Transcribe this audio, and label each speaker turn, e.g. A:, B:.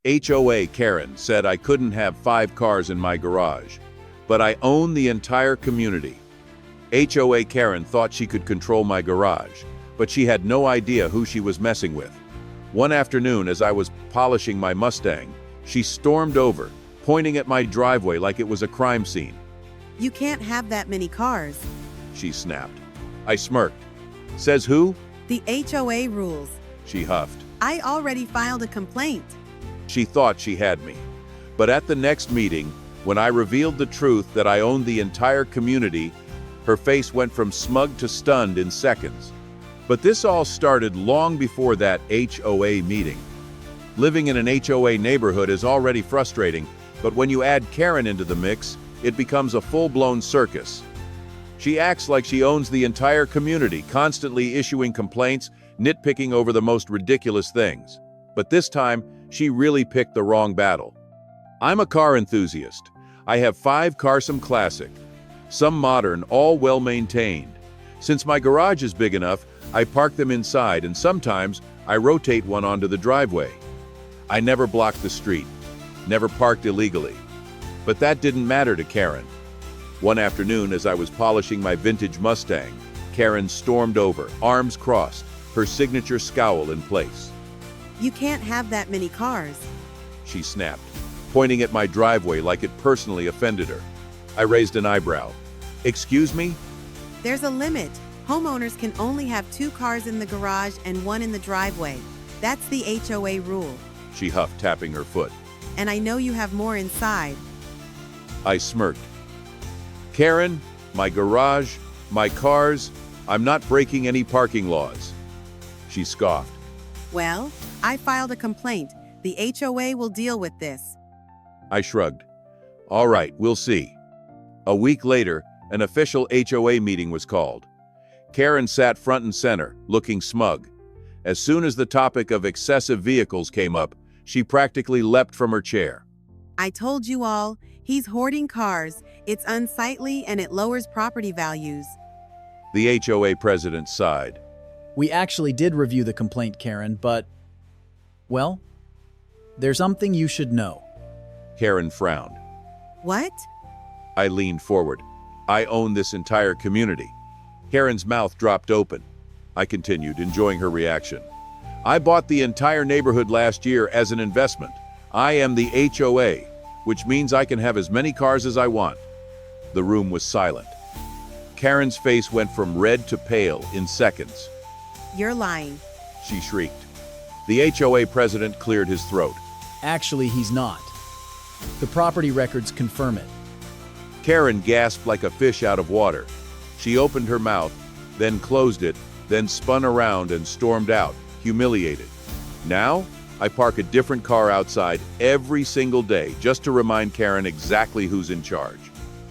A: HOA Karen said I couldn't have 5 cars in my garage, but I own the entire community. HOA Karen thought she could control my garage, but she had no idea who she was messing with. One afternoon, as I was polishing my Mustang, she stormed over, pointing at my driveway like it was a crime scene.
B: You can't have that many cars.
A: She snapped. I smirked. Says who?
B: The HOA rules.
A: She huffed.
B: I already filed a complaint.
A: She thought she had me. But at the next meeting, when I revealed the truth that I owned the entire community, her face went from smug to stunned in seconds. But this all started long before that HOA meeting. Living in an HOA neighborhood is already frustrating, but when you add Karen into the mix, it becomes a full-blown circus. She acts like she owns the entire community, constantly issuing complaints, nitpicking over the most ridiculous things. But this time, she really picked the wrong battle. I'm a car enthusiast. I have 5 cars, some classic, some modern, all well-maintained. Since my garage is big enough, I park them inside, and sometimes I rotate one onto the driveway. I never blocked the street, never parked illegally. But that didn't matter to Karen. One afternoon, as I was polishing my vintage Mustang, Karen stormed over, arms crossed, her signature scowl in place.
B: You can't have that many cars.
A: She snapped, pointing at my driveway like it personally offended her. I raised an eyebrow. Excuse me?
B: There's a limit. Homeowners can only have 2 cars in the garage and 1 in the driveway. That's the HOA rule.
A: She huffed, tapping her foot.
B: And I know you have more inside.
A: I smirked. Karen, my garage, my cars, I'm not breaking any parking laws. She scoffed.
B: Well, I filed a complaint. The HOA will deal with this.
A: I shrugged. All right, we'll see. A week later, an official HOA meeting was called. Karen sat front and center, looking smug. As soon as the topic of excessive vehicles came up, she practically leapt from her chair.
B: I told you all, he's hoarding cars. It's unsightly and it lowers property values.
A: The HOA president sighed.
C: We actually did review the complaint, Karen, but, well, there's something you should know.
A: Karen frowned.
B: What?
A: I leaned forward. I own this entire community. Karen's mouth dropped open. I continued, enjoying her reaction. I bought the entire neighborhood last year as an investment. I am the HOA, which means I can have as many cars as I want. The room was silent. Karen's face went from red to pale in seconds.
B: You're lying.
A: She shrieked. The HOA president cleared his throat.
C: Actually, he's not. The property records confirm it.
A: Karen gasped like a fish out of water. She opened her mouth, then closed it, then spun around and stormed out, humiliated. Now, I park a different car outside every single day just to remind Karen exactly who's in charge.